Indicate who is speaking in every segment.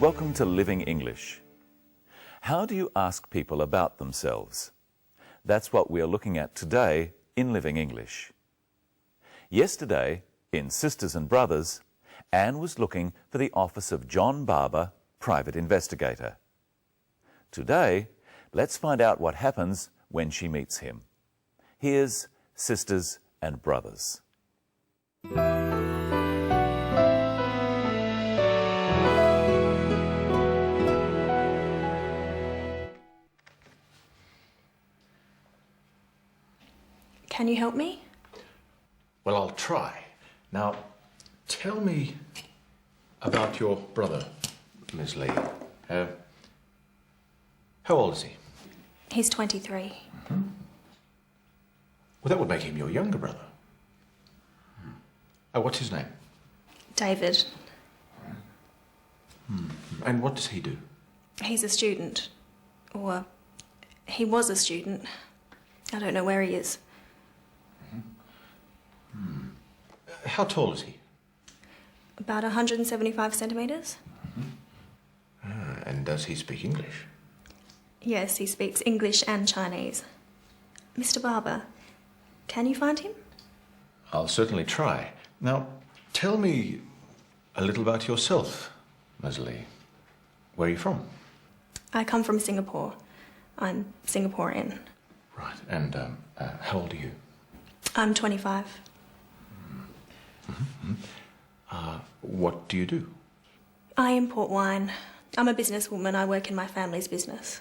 Speaker 1: Welcome to Living English. How do you ask people about themselves? That's what we are looking at today in Living English. Yesterday, in Sisters and Brothers, Anne was looking for the office of John Barber, private investigator. Today, let's find out what happens when she meets him. Here's Sisters and Brothers.
Speaker 2: Can you help me?
Speaker 3: Well, I'll try. Now, tell me about your brother, Miss Lee. How old is he?
Speaker 2: He's 23.
Speaker 3: Well, that would make him your younger brother. What's his name?
Speaker 2: David.
Speaker 3: And what does he do?
Speaker 2: He's a student. Or he was a student. I don't know where he is.
Speaker 3: How tall is he?
Speaker 2: About 175 centimetres.
Speaker 3: And does he speak English?
Speaker 2: Yes, he speaks English and Chinese. Mr. Barber, can you find him?
Speaker 3: I'll certainly try. Now, tell me a little about yourself, Miss Lee. Where are you from?
Speaker 2: I come from Singapore. I'm Singaporean.
Speaker 3: Right. And how old are you?
Speaker 2: I'm 25.
Speaker 3: What do you do?
Speaker 2: I import wine. I'm a businesswoman. I work in my family's business.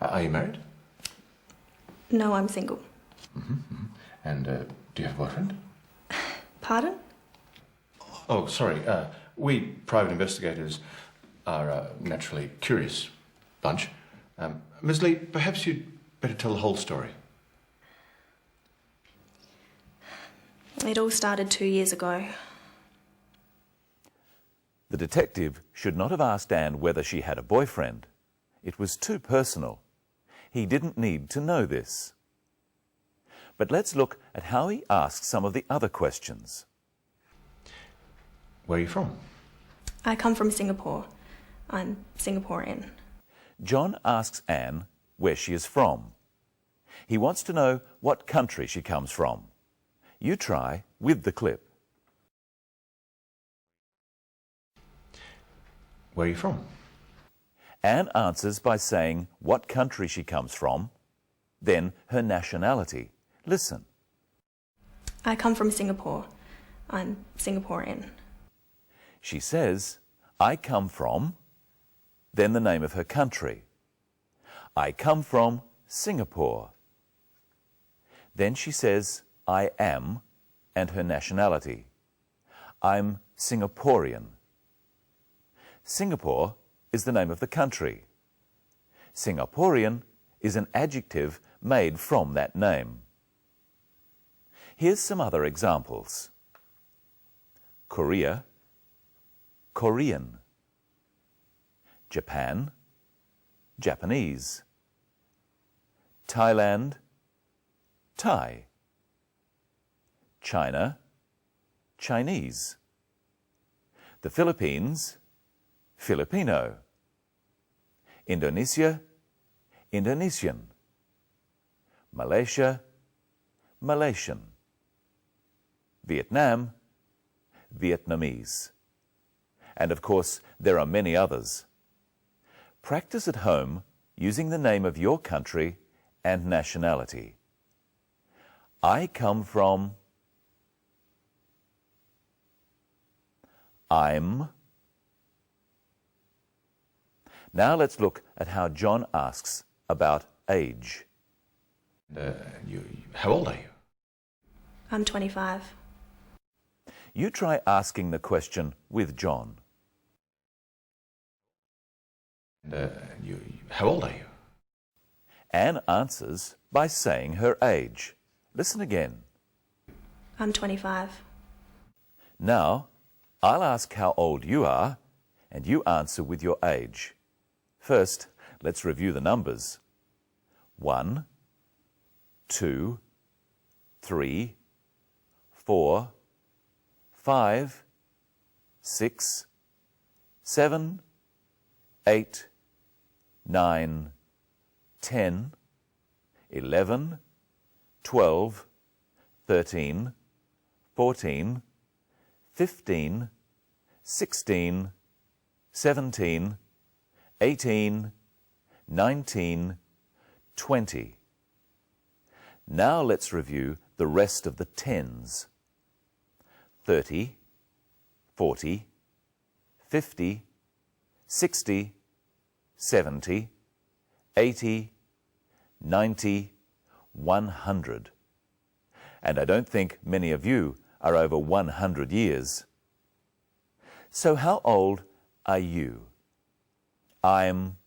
Speaker 3: Are you married?
Speaker 2: No, I'm single.
Speaker 3: And do you have a boyfriend?
Speaker 2: Pardon?
Speaker 3: Oh, sorry. We private investigators are a naturally curious bunch. Miss Lee, perhaps you'd better tell the whole story.
Speaker 2: It all started 2 years ago.
Speaker 1: The detective should not have asked Anne whether she had a boyfriend. It was too personal. He didn't need to know this. But let's look at how he asked some of the other questions.
Speaker 3: Where are you from?
Speaker 2: I come from Singapore. I'm Singaporean.
Speaker 1: John asks Anne where she is from. He wants to know what country she comes from. You try with the clip.
Speaker 3: Where are you from?
Speaker 1: Anne answers by saying what country she comes from, then her nationality. Listen.
Speaker 2: I come from Singapore. I'm Singaporean.
Speaker 1: She says, I come from, then the name of her country. I come from Singapore. Then she says, I am, and her nationality. I'm Singaporean. Singapore is the name of the country. Singaporean is an adjective made from that name. Here's some other examples. Korea, Korean. Japan, Japanese. Thailand, Thai. China, Chinese. The Philippines, Filipino. Indonesia, Indonesian. Malaysia, Malaysian. Vietnam, Vietnamese. And of course, there are many others. Practice at home using the name of your country and nationality. I come from. I'm. Now let's look at how John asks about age.
Speaker 3: How old are you?
Speaker 2: I'm 25.
Speaker 1: You try asking the question with John.
Speaker 3: How old are you?
Speaker 1: Anne answers by saying her age. Listen again.
Speaker 2: I'm 25.
Speaker 1: Now, I'll ask how old you are, and you answer with your age. First, let's review the numbers. 1, 2, 3, 4, 5, 6, 7, 8, 9, 10, 11, 12, 13, 14, 15, 16, 17, 18, 19, 20. Now let's review the rest of the tens. 30, 40, 50, 60, 70, 80, 90, 100. And I don't think many of you are over 100 years. So how old are you? I'm...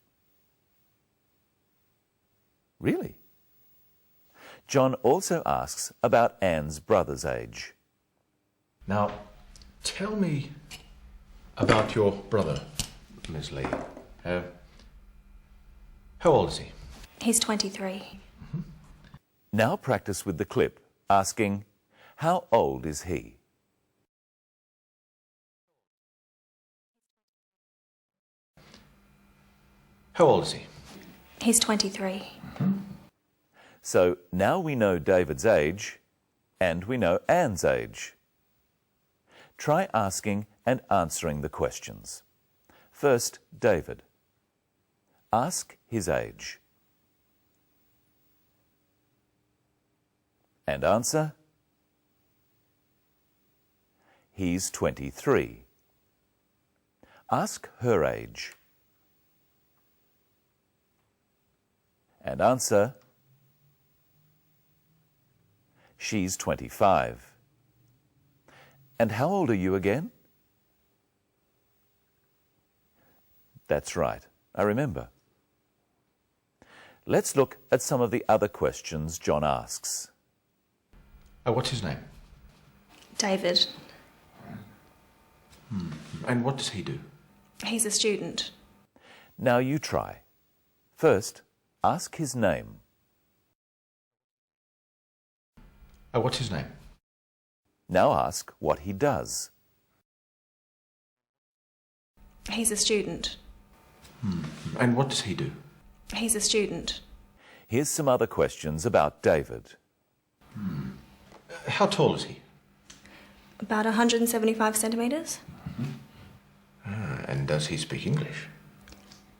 Speaker 1: Really? John also asks about Anne's brother's age.
Speaker 3: Now, tell me about your brother, Miss Lee. How old is he?
Speaker 2: He's 23.
Speaker 1: Now practice with the clip, asking, how old is he?
Speaker 3: How old is he?
Speaker 2: He's 23.
Speaker 1: So now we know David's age and we know Anne's age. Try asking and answering the questions. First, David. Ask his age. And answer. He's 23. Ask her age. And answer. She's 25. And how old are you again? That's right, I remember. Let's look at some of the other questions John asks.
Speaker 3: What's his name?
Speaker 2: David.
Speaker 3: And what does he do?
Speaker 2: He's a student.
Speaker 1: Now you try. First, ask his name.
Speaker 3: What's his name?
Speaker 1: Now ask what he does.
Speaker 2: He's a student.
Speaker 3: And what does he do?
Speaker 2: He's a student.
Speaker 1: Here's some other questions about David.
Speaker 3: How tall is he?
Speaker 2: About 175 centimetres.
Speaker 3: And does he speak English?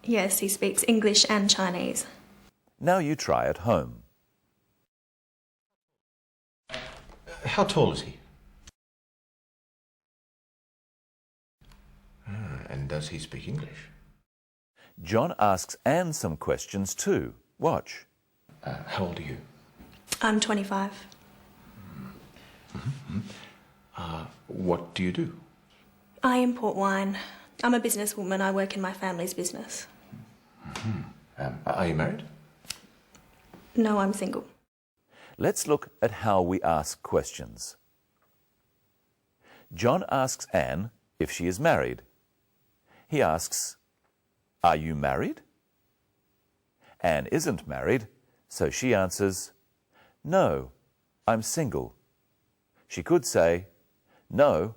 Speaker 2: Yes, he speaks English and Chinese.
Speaker 1: Now you try at home.
Speaker 3: How tall is he? And does he speak English?
Speaker 1: John asks Anne some questions too. Watch.
Speaker 3: How old are you?
Speaker 2: I'm 25.
Speaker 3: What do you do?
Speaker 2: I import wine. I'm a businesswoman. I work in my family's business.
Speaker 3: Are you married?
Speaker 2: No, I'm single.
Speaker 1: Let's look at how we ask questions. John asks Anne if she is married. He asks, are you married? Anne isn't married, so she answers, no, I'm single. She could say, no,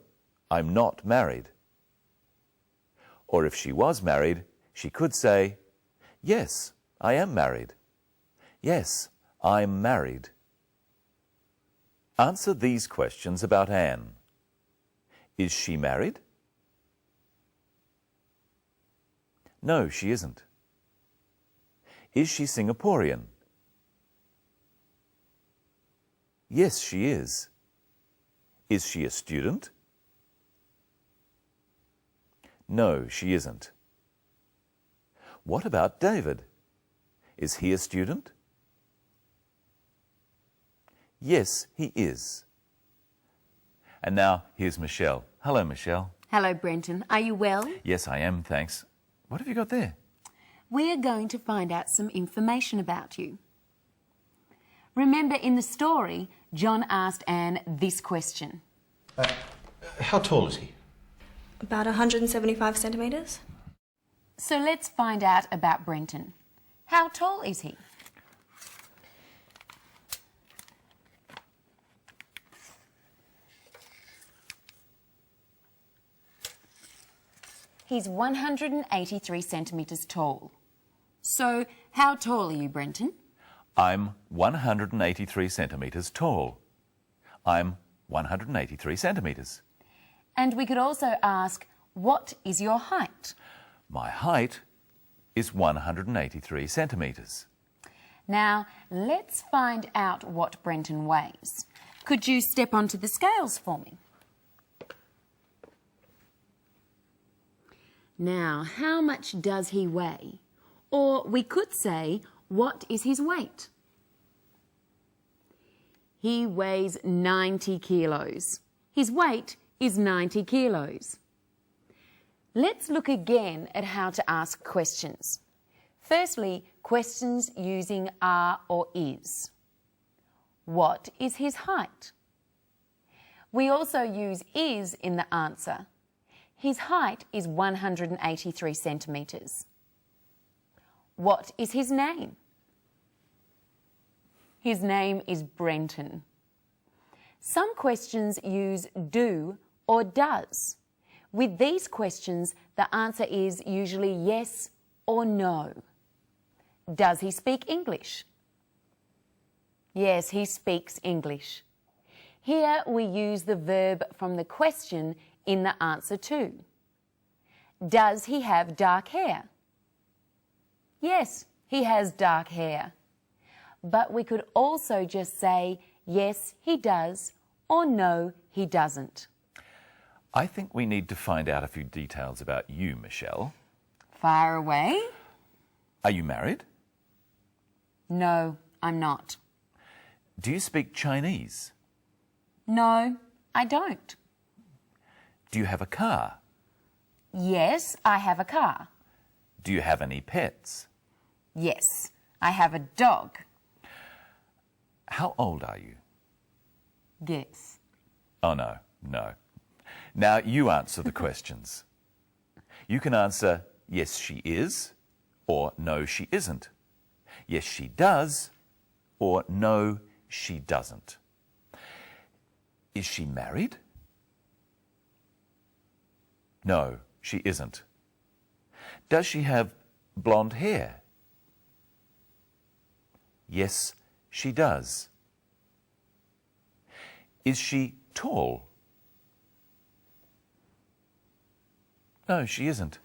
Speaker 1: I'm not married. Or if she was married, she could say, yes, I am married. Yes, I'm married. Answer these questions about Anne. Is she married? No, she isn't. Is she Singaporean? Yes, she is. Is she a student? No, she isn't. What about David? Is he a student? Yes, he is. And now here's Michelle. Hello, Michelle.
Speaker 4: Hello, Brenton. Are you well?
Speaker 1: Yes, I am, thanks. What have you got there?
Speaker 4: We're going to find out some information about you. Remember, in the story, John asked Anne this question.
Speaker 3: How tall is he?
Speaker 2: About 175 centimetres.
Speaker 4: So let's find out about Brenton. How tall is he? he's 183 centimetres tall. So, how tall are you, Brenton?
Speaker 1: I'm 183 centimetres tall. I'm 183 centimetres.
Speaker 4: And we could also ask, what is your height?
Speaker 1: My height is 183 centimetres.
Speaker 4: Now, let's find out what Brenton weighs. Could you step onto the scales for me? Now, how much does he weigh? Or we could say, what is his weight? He weighs 90 kilos. His weight is 90 kilos. Let's look again at how to ask questions. Firstly, questions using are or is. What is his height? We also use is in the answer. His height is 183 centimetres. What is his name? His name is Brenton. Some questions use do or does. With these questions, the answer is usually yes or no. Does he speak English? Yes, he speaks English. Here we use the verb from the question in the answer too. Does he have dark hair? Yes, he has dark hair. But we could also just say, yes, he does, or no, he doesn't.
Speaker 1: I think we need to find out a few details about you, Michelle.
Speaker 4: Fire away?
Speaker 1: Are you married?
Speaker 4: No, I'm not.
Speaker 1: Do you speak Chinese?
Speaker 4: No, I don't.
Speaker 1: Do you have a car?
Speaker 4: Yes, I have a car.
Speaker 1: Do you have any pets?
Speaker 4: Yes, I have a dog.
Speaker 1: How old are you?
Speaker 4: Guess.
Speaker 1: Oh, no. Now you answer the questions. You can answer, yes, she is, or no, she isn't. Yes, she does, or no, she doesn't. Is she married? No, she isn't. Does she have blonde hair? Yes, she does. Is she tall? No, she isn't.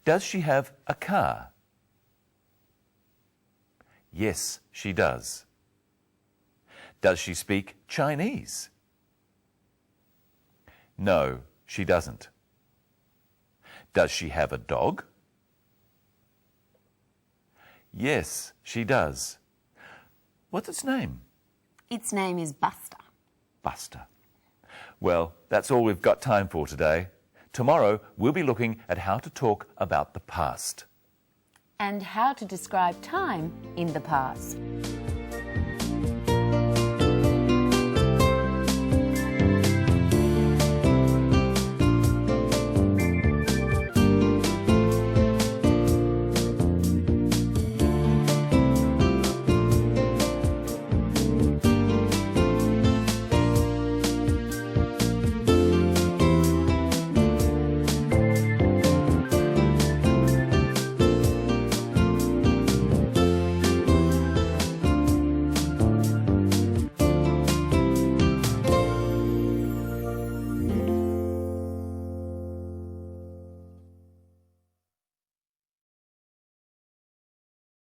Speaker 1: Does she have a car? Yes, she does. Does she speak Chinese? No, she doesn't. Does she have a dog? Yes, she does. What's its name?
Speaker 4: Its name is Buster.
Speaker 1: Buster. Well, that's all we've got time for today. Tomorrow, we'll be looking at how to talk about the past.
Speaker 4: And how to describe time in the past.